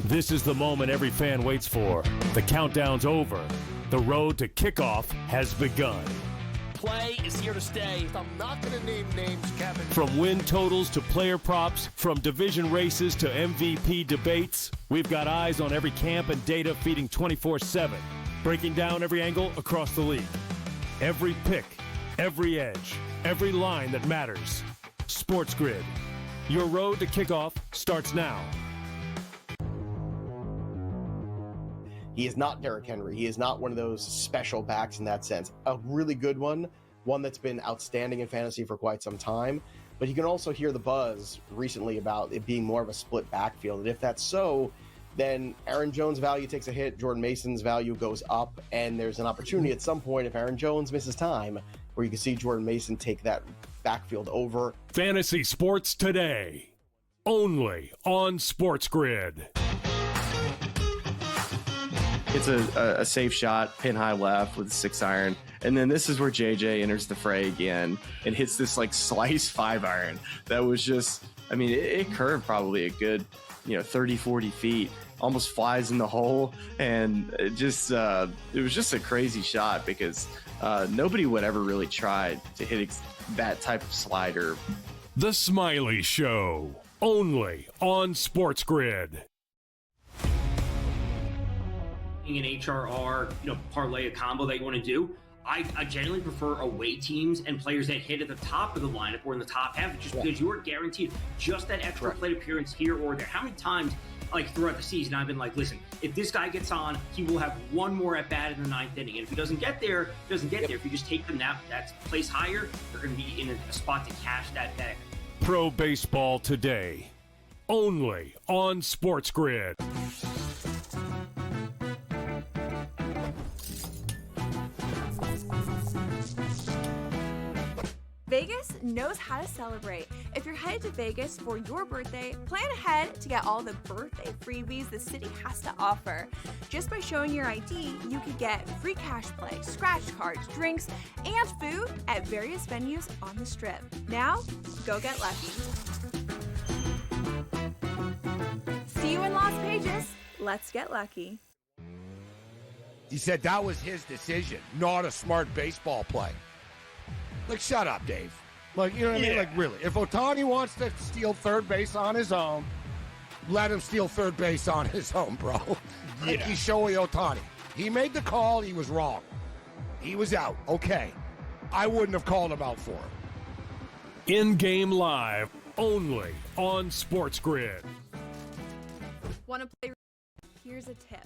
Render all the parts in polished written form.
This is the moment every fan waits for. The countdown's over. The road to kickoff has begun. Play is here to stay. I'm not going to name names, Kevin. From win totals to player props, from division races to MVP debates, we've got eyes on every camp and data feeding 24/7, breaking down every angle across the league. Every pick, every edge, every line that matters. SportsGrid. Your road to kickoff starts now. He is not Derrick Henry. He is not one of those special backs in that sense. A really good one that's been outstanding in fantasy for quite some time. But you can also hear the buzz recently about it being more of a split backfield. And if that's so, then Aaron Jones' value takes a hit, Jordan Mason's value goes up, and there's an opportunity at some point if Aaron Jones misses time where you can see Jordan Mason take that backfield over. Fantasy sports today, only on SportsGrid. It's a safe shot, pin high left with a 6-iron. And then this is where JJ enters the fray again and hits this like slice 5-iron. That was just, I mean, it curved probably a good, 30, 40 feet, almost flies in the hole. And it was just a crazy shot because nobody would ever really try to hit that type of slider. The Smiley Show, only on SportsGrid. An HRR, parlay a combo that you want to do. I generally prefer away teams and players that hit at the top of the lineup or in the top half, just because you are guaranteed just that extra plate appearance here or there. How many times, throughout the season, I've been like, listen, if this guy gets on, he will have one more at bat in the 9th inning, and if he doesn't get there, he doesn't get there. If you just take them that place higher, they're going to be in a spot to cash that bag. Pro Baseball Today, only on SportsGrid. Vegas knows how to celebrate. If you're headed to Vegas for your birthday, plan ahead to get all the birthday freebies the city has to offer. Just by showing your ID, you could get free cash play, scratch cards, drinks, and food at various venues on the Strip. Now, go get lucky. See you in Las Vegas. Let's get lucky. He said that was his decision, not a smart baseball play. Shut up, Dave. You know what I mean? Really. If Ohtani wants to steal third base on his own, let him steal third base on his own, bro. He's Shohei Ohtani. He made the call. He was wrong. He was out. Okay. I wouldn't have called him out for him. In-game live, only on SportsGrid. Want to play? Here's a tip.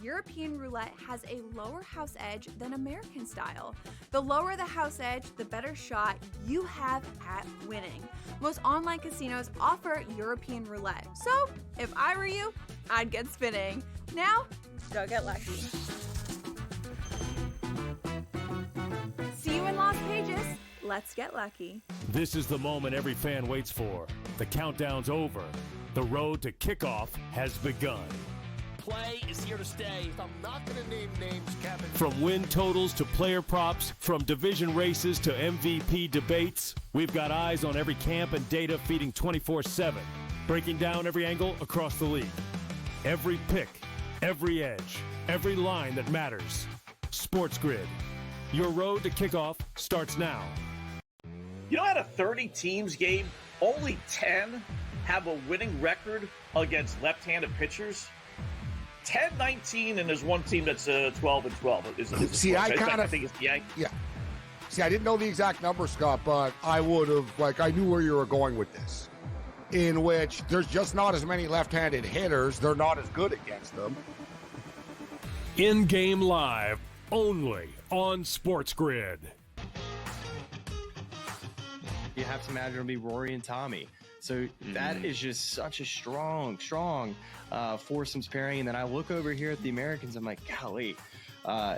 European roulette has a lower house edge than American style. The lower the house edge, the better shot you have at winning. Most online casinos offer European roulette. So, if I were you, I'd get spinning. Now, go get lucky. See you in Las Vegas. Let's get lucky. This is the moment every fan waits for. The countdown's over. The road to kickoff has begun. Play is here to stay. I'm not going to name names, Kevin. From win totals to player props, from division races to MVP debates, we've got eyes on every camp and data feeding 24/7, breaking down every angle across the league. Every pick, every edge, every line that matters. SportsGrid. Your road to kickoff starts now. Out of 30 teams, Gabe, only 10 have a winning record against left-handed pitchers. 10-19, and there's one team that's 12-12. See, I think it's the Yankees. Yeah. See, I didn't know the exact number, Scott, but I would have, I knew where you were going with this. In which there's just not as many left-handed hitters. They're not as good against them. In-game live, only on SportsGrid. You have to imagine it'll be Rory and Tommy. So that is just such a strong foursomes pairing. And then I look over here at the Americans. I'm like, golly,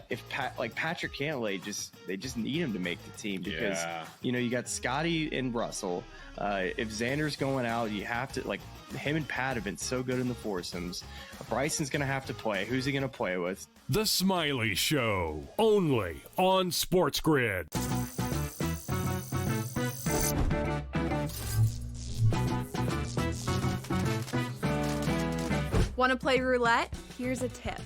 if Patrick Cantlay, they just need him to make the team because you got Scotty and Russell. If Xander's going out, you have to him and Pat have been so good in the foursomes. Bryson's going to have to play. Who's he going to play with? The Smiley Show, only on SportsGrid. Want to play roulette? Here's a tip.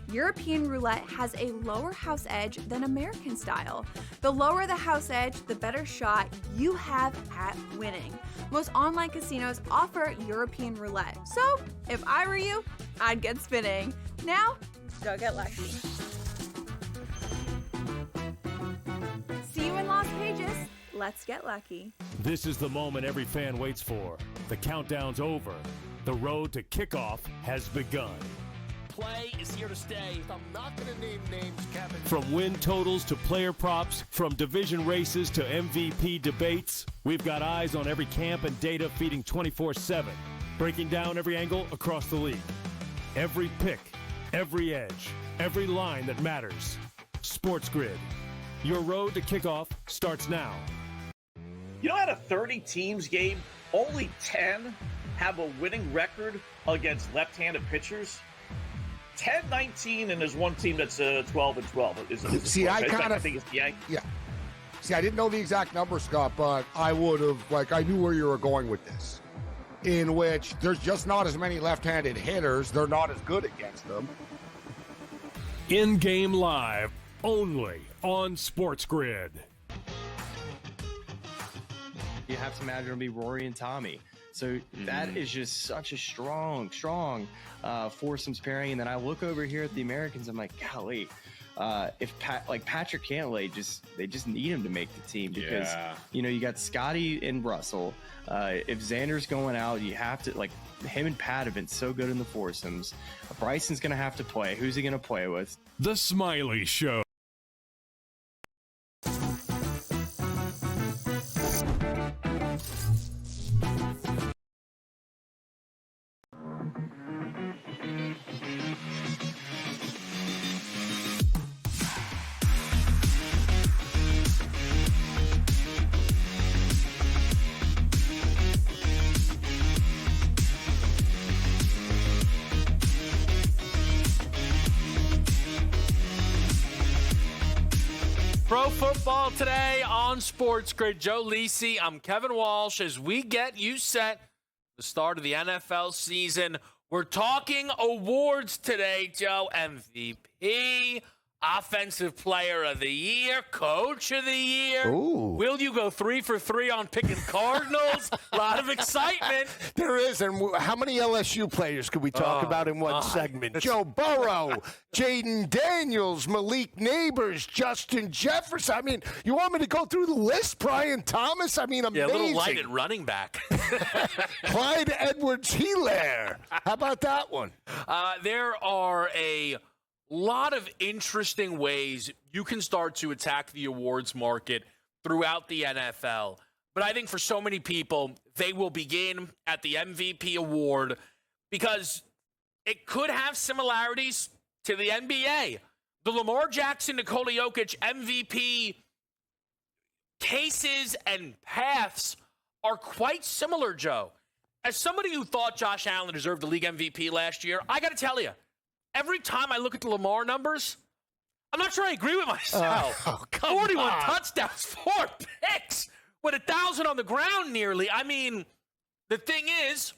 European roulette has a lower house edge than American style. The lower the house edge, the better shot you have at winning. Most online casinos offer European roulette. So, if I were you, I'd get spinning. Now, go get lucky. See you in Las Vegas. Let's get lucky. This is the moment every fan waits for. The countdown's over. The road to kickoff has begun. Play is here to stay. I'm not going to name names, Kevin. From win totals to player props, from division races to MVP debates, we've got eyes on every camp and data feeding 24/7, breaking down every angle across the league. Every pick, every edge, every line that matters. SportsGrid. Your road to kickoff starts now. You know, out of 30 teams game, only 10 have a winning record against left-handed pitchers. 10-19, and there's one team that's 12-12. See, I think it's the Yankees. Yeah. See, I didn't know the exact number, Scott, but I would have, I knew where you were going with this. In which there's just not as many left-handed hitters. They're not as good against them. In-game live, only on SportsGrid. You have to imagine it'll be Rory and Tommy. So that is just such a strong foursomes pairing. And then I look over here at the Americans. I'm like, golly, if Patrick Cantlay, they just need him to make the team because you got Scotty and Russell. If Xander's going out, you have to him and Pat have been so good in the foursomes. Bryson's going to have to play. Who's he going to play with? The Smiley Show. Pro football today on SportsGrid. Joe Lisi, I'm Kevin Walsh. As we get you set, the start of the NFL season, we're talking awards today, Joe. MVP, Offensive Player of the Year, Coach of the Year. Ooh. Will you go 3 for 3 on picking Cardinals? A lot of excitement. There is, and how many LSU players could we talk about in one segment? Joe Burrow, Jaden Daniels, Malik Neighbors, Justin Jefferson. I mean, you want me to go through the list? Brian Thomas? I mean, amazing. Yeah, a little light at running back. Clyde Edwards-Helaire. How about that one? There are a lot of interesting ways you can start to attack the awards market throughout the NFL. But I think for so many people, they will begin at the MVP award because it could have similarities to the NBA. The Lamar Jackson, Nikola Jokic MVP cases and paths are quite similar, Joe. As somebody who thought Josh Allen deserved the league MVP last year, I got to tell you, every time I look at the Lamar numbers, I'm not sure I agree with myself. 41 touchdowns, 4 picks, with 1,000 on the ground nearly. I mean, the thing is,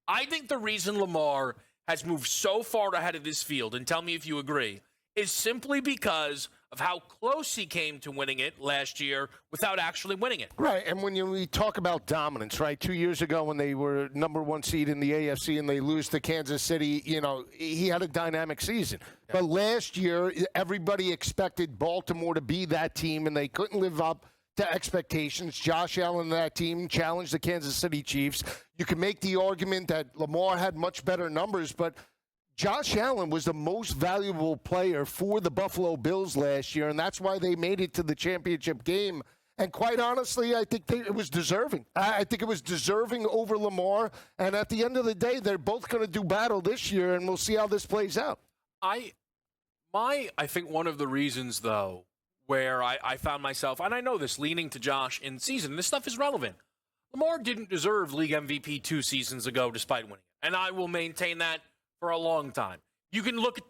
I think the reason Lamar has moved so far ahead of this field, and tell me if you agree, is simply because of how close he came to winning it last year without actually winning it. Right, and when we talk about dominance, right, 2 years ago when they were number one seed in the AFC and they lose to Kansas City, he had a dynamic season. Yeah. But last year, everybody expected Baltimore to be that team, and they couldn't live up to expectations. Josh Allen and that team challenged the Kansas City Chiefs. You can make the argument that Lamar had much better numbers, but Josh Allen was the most valuable player for the Buffalo Bills last year, and that's why they made it to the championship game. And quite honestly, I think it was deserving. I think it was deserving over Lamar. And at the end of the day, they're both going to do battle this year, and we'll see how this plays out. I think one of the reasons, though, where I found myself, and I know this, leaning to Josh in season, this stuff is relevant. Lamar didn't deserve league MVP 2 seasons ago despite winning it. And I will maintain that for a long time. You can look at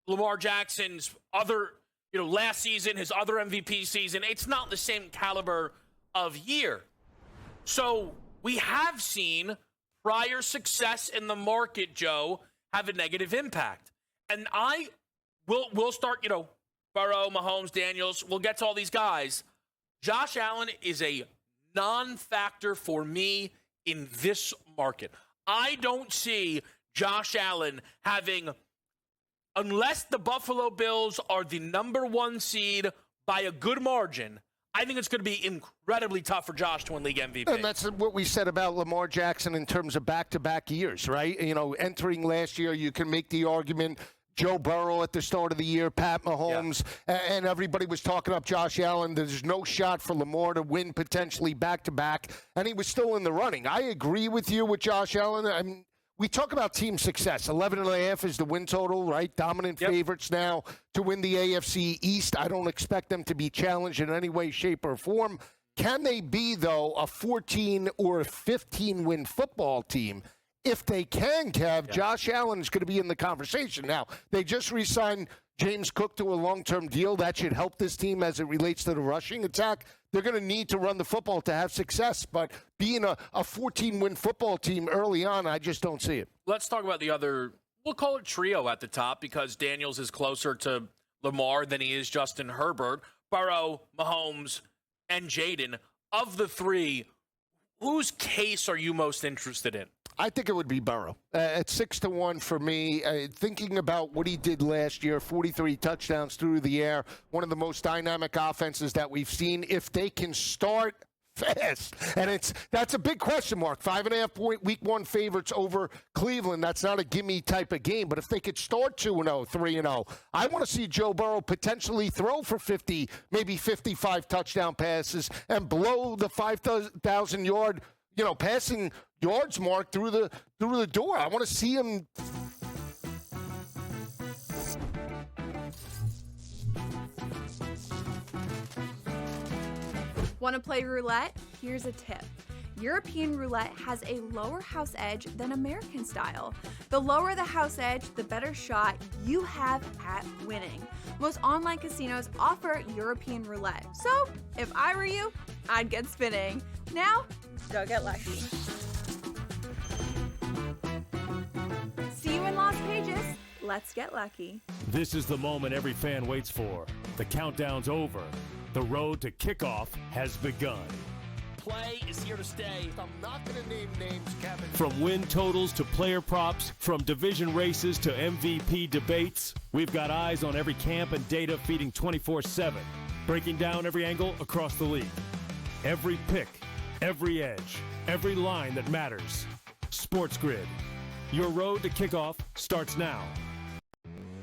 Lamar Jackson's other, last season, his other MVP season. It's not the same caliber of year. So we have seen prior success in the market, Joe, have a negative impact. And we'll start, Burrow, Mahomes, Daniels, we'll get to all these guys. Josh Allen is a non-factor for me in this market. I don't see Josh Allen having, unless the Buffalo Bills are the number 1 seed by a good margin, I think it's going to be incredibly tough for Josh to win league MVP. And that's what we said about Lamar Jackson in terms of back-to-back years, right? Entering last year, you can make the argument Joe Burrow at the start of the year, Pat Mahomes, and everybody was talking up Josh Allen. There's no shot for Lamar to win potentially back-to-back, and he was still in the running. I agree with you with Josh Allen. We talk about team success. 11.5 is the win total, right? Dominant favorites now to win the AFC East. I don't expect them to be challenged in any way, shape, or form. Can they be, though, a 14 or a 15-win football team? If they can, Kev, Josh Allen is going to be in the conversation. Now, they just re-signed James Cook to a long-term deal. That should help this team as it relates to the rushing attack. They're going to need to run the football to have success, but being a 14-win football team early on, I just don't see it. Let's talk about the other, we'll call it trio at the top, because Daniels is closer to Lamar than he is Justin Herbert. Burrow, Mahomes, and Jaden. Of the three, whose case are you most interested in? I think it would be Burrow. At 6-1 for me, thinking about what he did last year, 43 touchdowns through the air, one of the most dynamic offenses that we've seen. If they can start fast, and that's a big question mark. 5.5-point week 1 favorites over Cleveland. That's not a gimme type of game, but if they could start 2-0, 3-0, I want to see Joe Burrow potentially throw for 50, maybe 55 touchdown passes and blow the 5,000-yard passing yards mark through the door. I want to see him. Want to play roulette? Here's a tip. European roulette has a lower house edge than American style. The lower the house edge, the better shot you have at winning. Most online casinos offer European roulette. So, if I were you, I'd get spinning. Now, go get lucky. See you in Las Vegas. Let's get lucky. This is the moment every fan waits for. The countdown's over. The road to kickoff has begun. Play is here to stay. I'm not going to name names, Kevin. From win totals to player props, from division races to MVP debates, we've got eyes on every camp and data feeding 24/7, breaking down every angle across the league. Every pick, every edge, every line that matters. SportsGrid. Your road to kickoff starts now.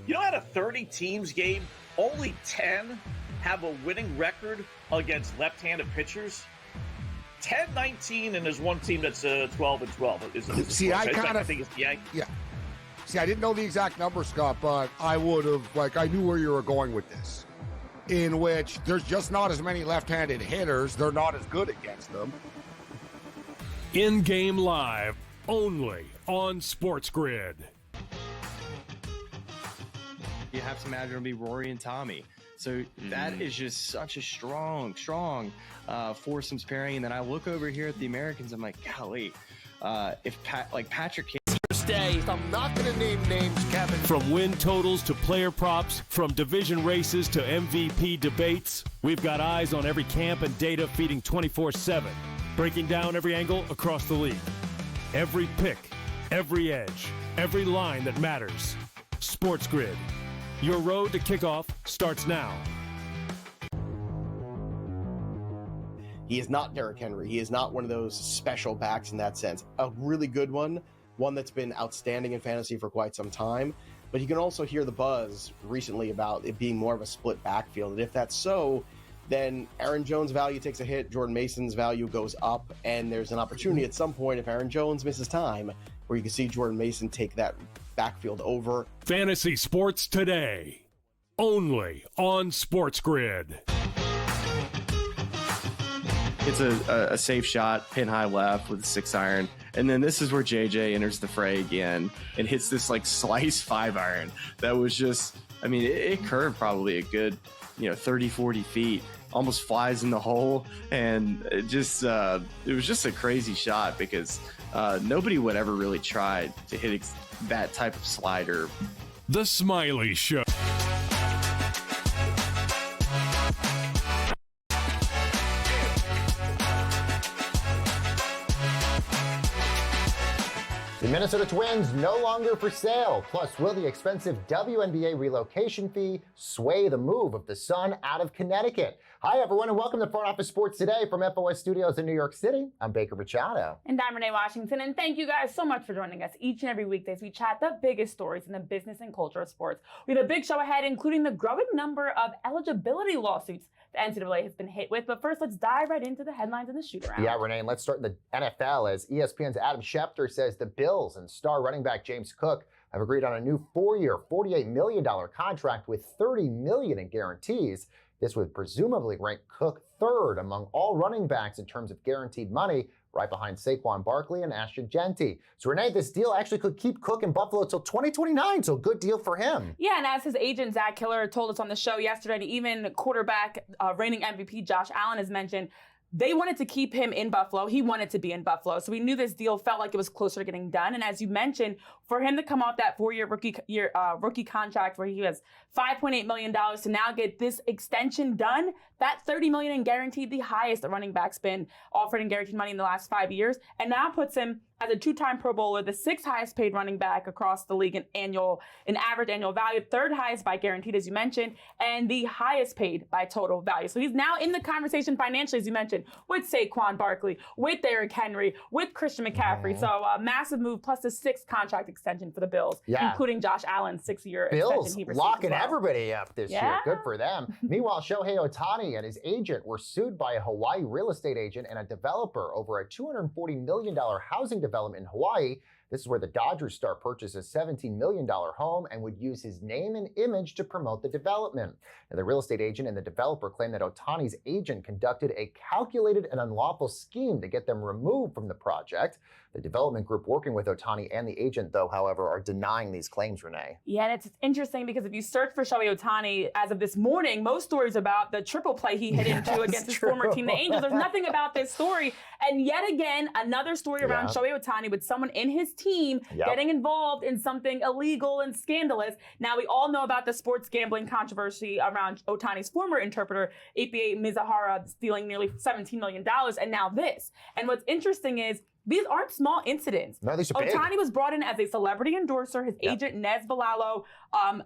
At a 30 teams game, only 10 have a winning record against left-handed pitchers. 10-19, and there's one team that's 12-12. See, I think it's the Yankees. Yeah. See, I didn't know the exact number, Scott, but I would have, I knew where you were going with this. In which there's just not as many left-handed hitters. They're not as good against them. In-game live, only on SportsGrid. You have to imagine it'll be Rory and Tommy. So that is just such a strong foursomes pairing. And then I look over here at the Americans, I'm like, golly, if Patrick can't Stay. I'm not going to name names, Kevin. From win totals to player props, from division races to MVP debates, we've got eyes on every camp and data feeding 24/7, breaking down every angle across the league. Every pick, every edge, every line that matters. SportsGrid. Your road to kickoff starts now. He is not Derrick Henry. He is not one of those special backs in that sense. A really good one that's been outstanding in fantasy for quite some time. But you can also hear the buzz recently about it being more of a split backfield. And if that's so, then Aaron Jones' value takes a hit, Jordan Mason's value goes up, and there's an opportunity at some point if Aaron Jones misses time where you can see Jordan Mason take that backfield over. Fantasy sports today, only on SportsGrid. It's a safe shot, pin high left with a 6-iron. And then this is where JJ enters the fray again and hits this slice 5-iron. That was just, it curved probably a good, 30, 40 feet. almost flies in the hole, and it was just a crazy shot because nobody would ever really try to hit that type of slider. The Smiley Show. The Minnesota Twins no longer for sale. Plus, will the expensive WNBA relocation fee sway the move of the Sun out of Connecticut? Hi, everyone, and welcome to Front Office Sports Today from FOS Studios in New York City. I'm Baker Machado. And I'm Renee Washington, and thank you guys so much for joining us each and every weekday as we chat the biggest stories in the business and culture of sports. We have a big show ahead, including the growing number of eligibility lawsuits the NCAA has been hit with. But first, let's dive right into the headlines and the shoot-around. Yeah, Renee, and let's start in the NFL as ESPN's Adam Schefter says the Bills and star running back James Cook have agreed on a new 4-year, $48 million contract with $30 million in guarantees. This would presumably rank Cook third among all running backs in terms of guaranteed money, right behind Saquon Barkley and Ashton Genty. So, Renee, this deal actually could keep Cook in Buffalo until 2029, so good deal for him. Yeah, and as his agent, Zach Killer, told us on the show yesterday, and even quarterback reigning MVP Josh Allen has mentioned, they wanted to keep him in Buffalo. He wanted to be in Buffalo. So we knew this deal felt like it was closer to getting done. And as you mentioned, for him to come off that 4-year rookie contract where he has $5.8 million to now get this extension done, that $30 million in guaranteed, the highest a running back's been offered in guaranteed money in the last 5 years, and now puts him as a 2-time Pro Bowler, the 6th highest paid running back across the league in average annual value, 3rd highest by guaranteed, as you mentioned, and the highest paid by total value. So he's now in the conversation financially, as you mentioned, with Saquon Barkley, with Derrick Henry, with Christian McCaffrey. So a massive move, plus the 6th contract extension for the Bills, including Josh Allen's 6-year extension he received. Locking everybody up this year. Good for them. Meanwhile, Shohei Ohtani and his agent were sued by a Hawaii real estate agent and a developer over a $240 million housing development in Hawaii. This is where the Dodgers star purchased a $17 million home and would use his name and image to promote the development. Now, the real estate agent and the developer claimed that Ohtani's agent conducted a calculated and unlawful scheme to get them removed from the project. The development group working with Ohtani and the agent, though, however, are denying these claims, Renee. Yeah, and it's interesting because if you search for Shohei Ohtani, as of this morning, most stories about the triple play he hit into against his former team, the Angels. There's nothing about this story. And yet again, another story around Shohei Ohtani with someone in his team getting involved in something illegal and scandalous. Now, we all know about the sports gambling controversy around Ohtani's former interpreter, APA Mizuhara, stealing nearly $17 million, and now this. And what's interesting is, these aren't small incidents. No, these are big. Ohtani was brought in as a celebrity endorser. His agent, Nez Bilalo,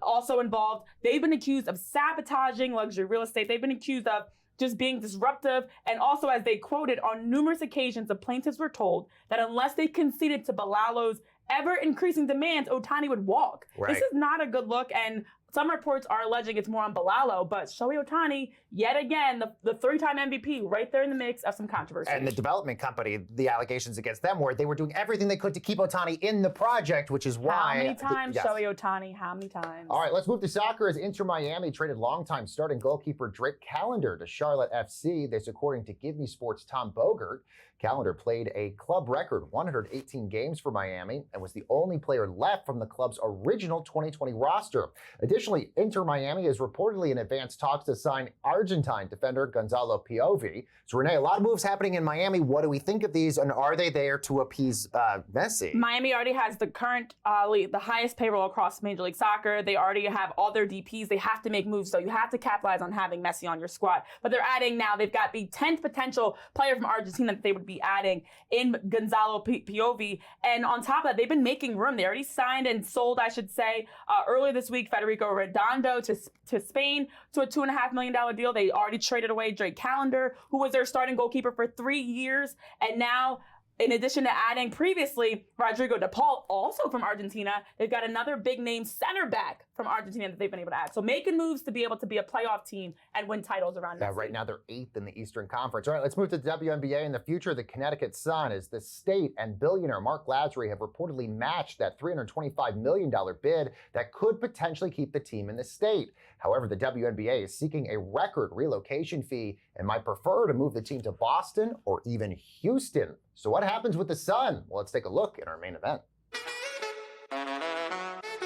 also involved. They've been accused of sabotaging luxury real estate. They've been accused of just being disruptive. And also, as they quoted, on numerous occasions, the plaintiffs were told that unless they conceded to Bilalo's ever-increasing demands, Ohtani would walk. Right. This is not a good look, and some reports are alleging it's more on Bilalo, but Shohei Ohtani, yet again, the 3-time MVP, right there in the mix of some controversy. And the development company, the allegations against them were they were doing everything they could to keep Ohtani in the project, which is why... How many times, Shohei Ohtani? How many times? All right, let's move to soccer as Inter Miami traded longtime starting goalkeeper Drake Callender to Charlotte FC. This, according to Give Me Sports' Tom Bogert. Callender played a club record 118 games for Miami and was the only player left from the club's original 2020 roster. Additionally, Inter Miami is reportedly in advanced talks to sign Argentine defender Gonzalo Piovi. So, Renee, a lot of moves happening in Miami. What do we think of these, and are they there to appease Messi? Miami already has the current the highest payroll across Major League Soccer. They already have all their DPs. They have to make moves, so you have to capitalize on having Messi on your squad. But they're adding now, they've got the 10th potential player from Argentina that they would be adding in Gonzalo Piovi. And on top of that, they've been making room. They already signed and sold, I should say, earlier this week, Federico Redondo to Spain to a $2.5 million deal. They already traded away Drake Callender, who was their starting goalkeeper for 3 years. And now, in addition to adding previously Rodrigo De Paul, also from Argentina, they've got another big name center back from Argentina that they've been able to add. So making moves to be able to be a playoff team and win titles around Messi. Right now they're 8th in the Eastern Conference. All right, let's move to the WNBA and the future of the Connecticut Sun as the state and billionaire Mark Lasry have reportedly matched that $325 million bid that could potentially keep the team in the state. However, the WNBA is seeking a record relocation fee and might prefer to move the team to Boston or even Houston. So what happens with the Sun? Well, let's take a look at our main event.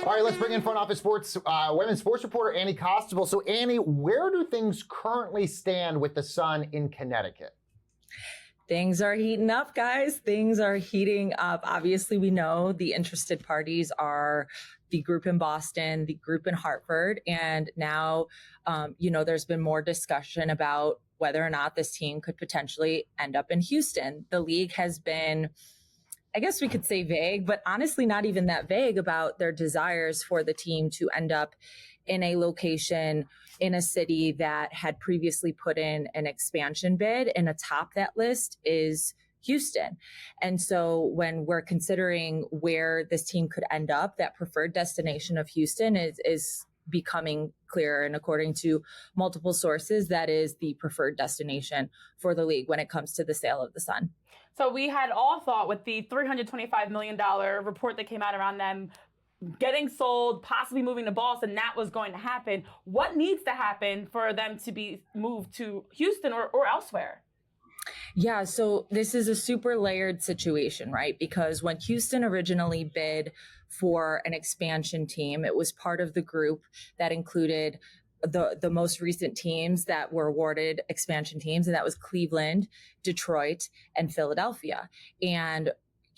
All right, let's bring in front office sports, women's sports reporter Annie Costable. So, Annie, where do things currently stand with the Sun in Connecticut? Things are heating up, guys. Things are heating up. Obviously, we know the interested parties are the group in Boston, the group in Hartford, and now, there's been more discussion about whether or not this team could potentially end up in Houston. The league has been, I guess we could say vague, but honestly not even that vague about their desires for the team to end up in a location in a city that had previously put in an expansion bid, and atop that list is Houston. And so when we're considering where this team could end up, that preferred destination of Houston is becoming clearer. And according to multiple sources, that is the preferred destination for the league when it comes to the sale of the Sun. So we had all thought with the $325 million report that came out around them getting sold, possibly moving to Boston, that was going to happen. What needs to happen for them to be moved to Houston or elsewhere? Yeah, so this is a super layered situation, right? Because when Houston originally bid for an expansion team, it was part of the group that included the most recent teams that were awarded expansion teams, and that was Cleveland, Detroit, and Philadelphia. And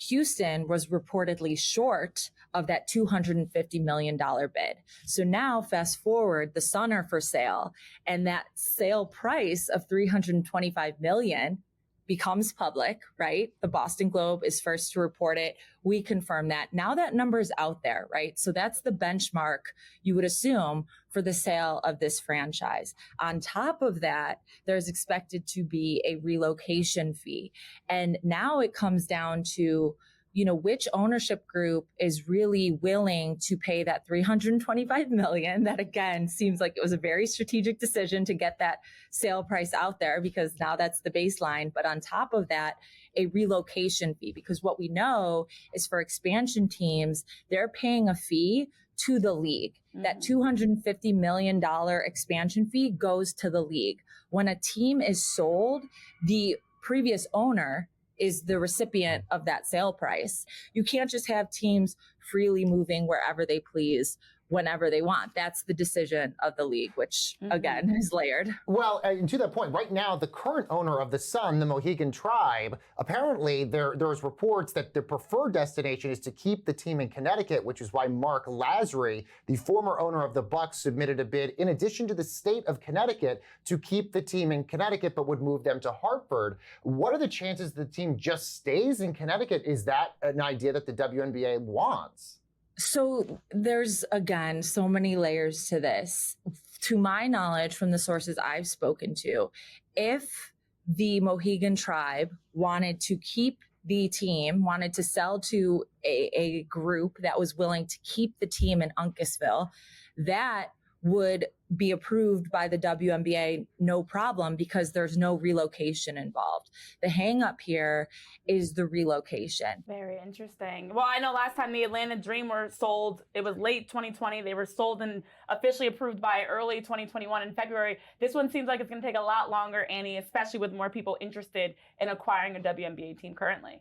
Houston was reportedly short of that $250 million bid. So now fast forward, the Sun are for sale, and that sale price of $325 million becomes public, right? The Boston Globe is first to report it. We confirm that. Now that number is out there, right? So that's the benchmark you would assume for the sale of this franchise. On top of that, there's expected to be a relocation fee. And now it comes down to, which ownership group is really willing to pay that $325 million. That again seems like it was a very strategic decision to get that sale price out there, because now that's the baseline. But on top of that, a relocation fee, because what we know is for expansion teams, they're paying a fee to the league. Mm-hmm. That $250 million expansion fee goes to the league. When a team is sold, the previous owner is the recipient of that sale price. You can't just have teams freely moving wherever they please, whenever they want. That's the decision of the league, which again is layered. Well, and to that point, right now, the current owner of the Sun, the Mohegan Tribe, apparently there's reports that the preferred destination is to keep the team in Connecticut, which is why Mark Lazary, the former owner of the Bucks, submitted a bid in addition to the state of Connecticut to keep the team in Connecticut, but would move them to Hartford. What are the chances the team just stays in Connecticut? Is that an idea that the WNBA wants? So there's, again, so many layers to this. To my knowledge, from the sources I've spoken to, if the Mohegan Tribe wanted to keep the team, wanted to sell to a group that was willing to keep the team in Uncasville, that would be approved by the WNBA, no problem, because there's no relocation involved. The hang up here is the relocation. Very interesting. Well, I know last time the Atlanta Dream were sold, it was late 2020. They were sold and officially approved by early 2021 in February. This one seems like it's going to take a lot longer, Annie, especially with more people interested in acquiring a WNBA team currently.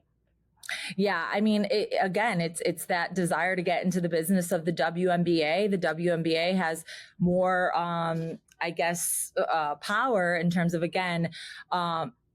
Yeah, I mean, it's that desire to get into the business of the WNBA. The WNBA has more, power in terms of,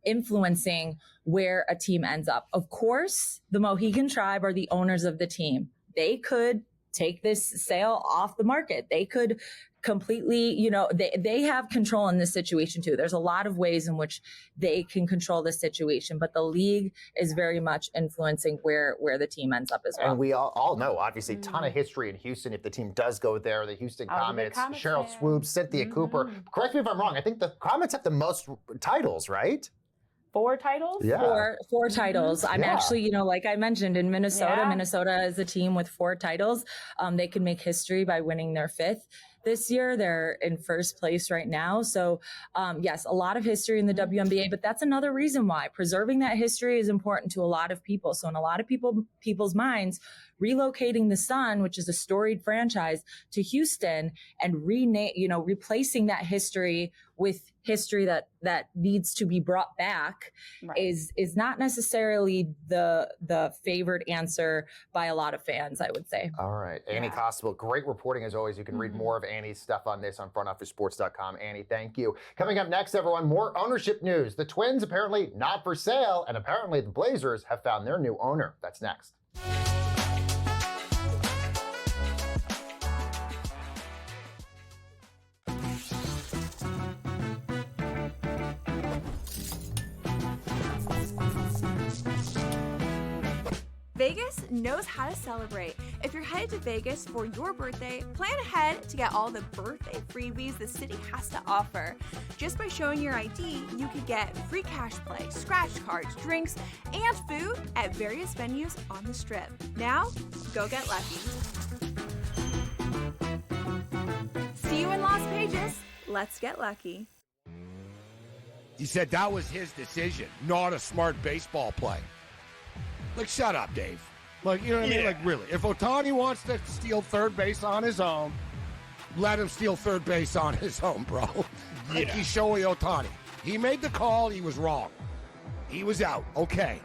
influencing where a team ends up. Of course, the Mohegan Tribe are the owners of the team. They could take this sale off the market. They could completely, they have control in this situation too. There's a lot of ways in which they can control the situation, but the league is very much influencing where the team ends up as well. And we all know, obviously, ton of history in Houston. If the team does go there, the Houston Comets, Cheryl Swoops, Cynthia Cooper. Correct me if I'm wrong. I think the Comets have the most titles, right? 4 titles? Yeah. Four titles. I'm actually, like I mentioned, in Minnesota. Yeah. Minnesota is a team with 4 titles. They can make history by winning their 5th this year. They're in first place right now. So, yes, a lot of history in the WNBA, but that's another reason why preserving that history is important to a lot of people. So in a lot of people's minds, relocating the Sun, which is a storied franchise, to Houston and replacing that history with history that needs to be brought back is not necessarily the favored answer by a lot of fans, I would say. All right. Annie Costable, great reporting as always. You can read more of Annie's stuff on this on frontofficesports.com. Annie, thank you. Coming up next, everyone, more ownership news. The Twins apparently not for sale, and apparently the Blazers have found their new owner. That's next. Vegas knows how to celebrate. If you're headed to Vegas for your birthday, plan ahead to get all the birthday freebies the city has to offer. Just by showing your ID, you could get free cash play, scratch cards, drinks, and food at various venues on the Strip. Now, go get lucky. See you in Las Vegas. Let's get lucky. He said that was his decision, not a smart baseball play. Like, shut up, Dave. Like, you know what I mean? Like, really. If Ohtani wants to steal third base on his own, let him steal third base on his own, bro. Like, he's Shohei Ohtani. He made the call. He was wrong. He was out. Okay.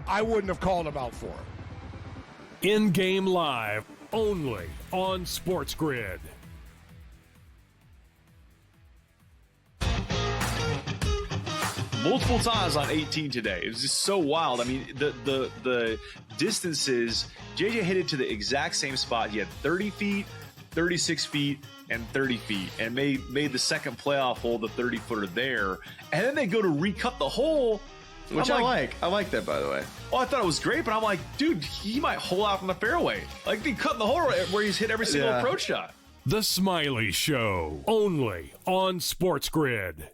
I wouldn't have called him out for it. In-game live, only on SportsGrid. Multiple times on 18 today. It was just so wild. I mean, the distances, JJ hit it to the exact same spot. He had 30 feet, 36 feet, and 30 feet, and made the second playoff hole, the 30-footer there. And then they go to recut the hole, which I like. I like that, by the way. Oh, I thought it was great, but I'm like, dude, he might hole out from the fairway. Like, they cut the hole where he's hit every single approach shot. The Smiley Show, only on SportsGrid.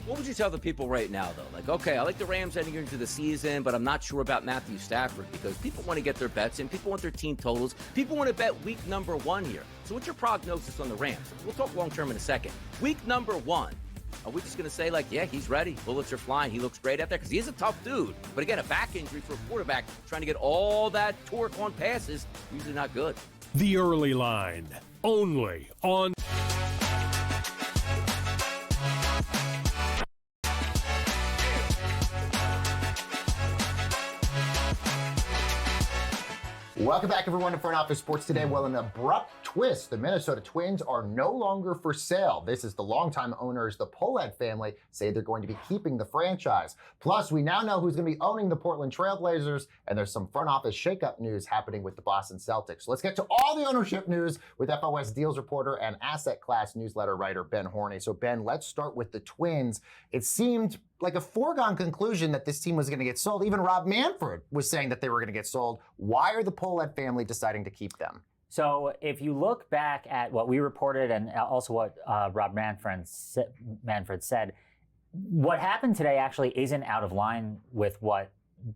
What would you tell the people right now, though? Like, okay, I like the Rams heading into the season, but I'm not sure about Matthew Stafford because people want to get their bets in. People want their team totals. People want to bet week number 1 here. So what's your prognosis on the Rams? We'll talk long-term in a second. Week number 1. Are we just going to say, like, yeah, he's ready. Bullets are flying. He looks great out there because he is a tough dude. But again, a back injury for a quarterback trying to get all that torque on passes, usually not good. The Early Line, only on... Welcome back, everyone, to Front Office Sports today. Well, an abrupt twist. The Minnesota Twins are no longer for sale. This is the longtime owners, the Pohlad family, say they're going to be keeping the franchise. Plus, we now know who's going to be owning the Portland Trailblazers, and there's some front office shakeup news happening with the Boston Celtics. So let's get to all the ownership news with FOS Deals reporter and asset class newsletter writer Ben Horney. So, Ben, let's start with the Twins. It seemed like a foregone conclusion that this team was going to get sold. Even Rob Manfred was saying that they were going to get sold. Why are the Pohlad family deciding to keep them? So if you look back at what we reported and also what Rob Manfred said, what happened today actually isn't out of line with what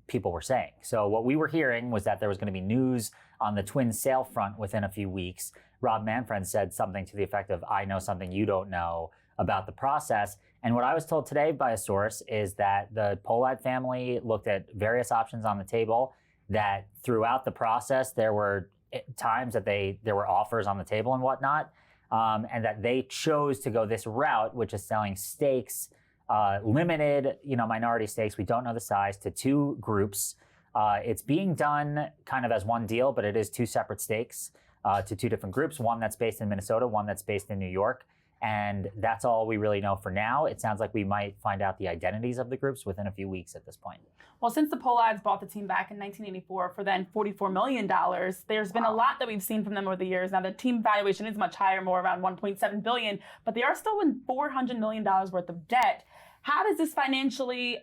people were saying. So what we were hearing was that there was going to be news on the Twins sale front within a few weeks. Rob Manfred said something to the effect of, I know something you don't know about the process. And what I was told today by a source is that the Pohlad family looked at various options on the table, that throughout the process, there were times that there were offers on the table and whatnot, and that they chose to go this route, which is selling stakes, limited, minority stakes, we don't know the size, to 2 groups. It's being done kind of as one deal, but it is 2 separate stakes to 2 different groups, one that's based in Minnesota, one that's based in New York. And that's all we really know for now. It sounds like we might find out the identities of the groups within a few weeks at this point. Well, since the Pohlads bought the team back in 1984 for then $44 million, there's been a lot that we've seen from them over the years. Now, the team valuation is much higher, more around $1.7 billion, but they are still in $400 million worth of debt. How does this financially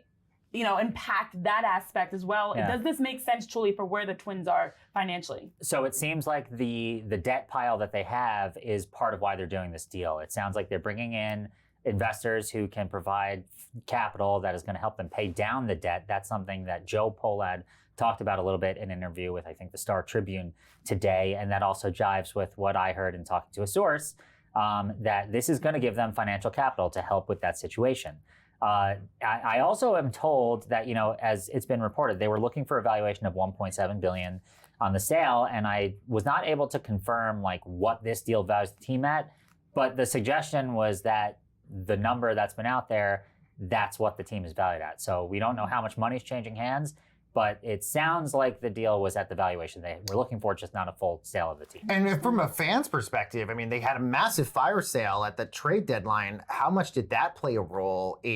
impact that aspect as well? Yeah. Does this make sense truly for where the Twins are financially? So it seems like the debt pile that they have is part of why they're doing this deal. It sounds like they're bringing in investors who can provide capital that is going to help them pay down the debt. That's something that Joe Pohlad talked about a little bit in an interview with, I think, the Star Tribune today. And that also jives with what I heard in talking to a source, that this is going to give them financial capital to help with that situation. I also am told that, as it's been reported, they were looking for a valuation of $1.7 billion on the sale, and I was not able to confirm what this deal values the team at, but the suggestion was that the number that's been out there, that's what the team is valued at. So we don't know how much money's changing hands, but it sounds like the deal was at the valuation they were looking for, just not a full sale of the team. And from a fan's perspective, I mean, they had a massive fire sale at the trade deadline. How much did that play a role in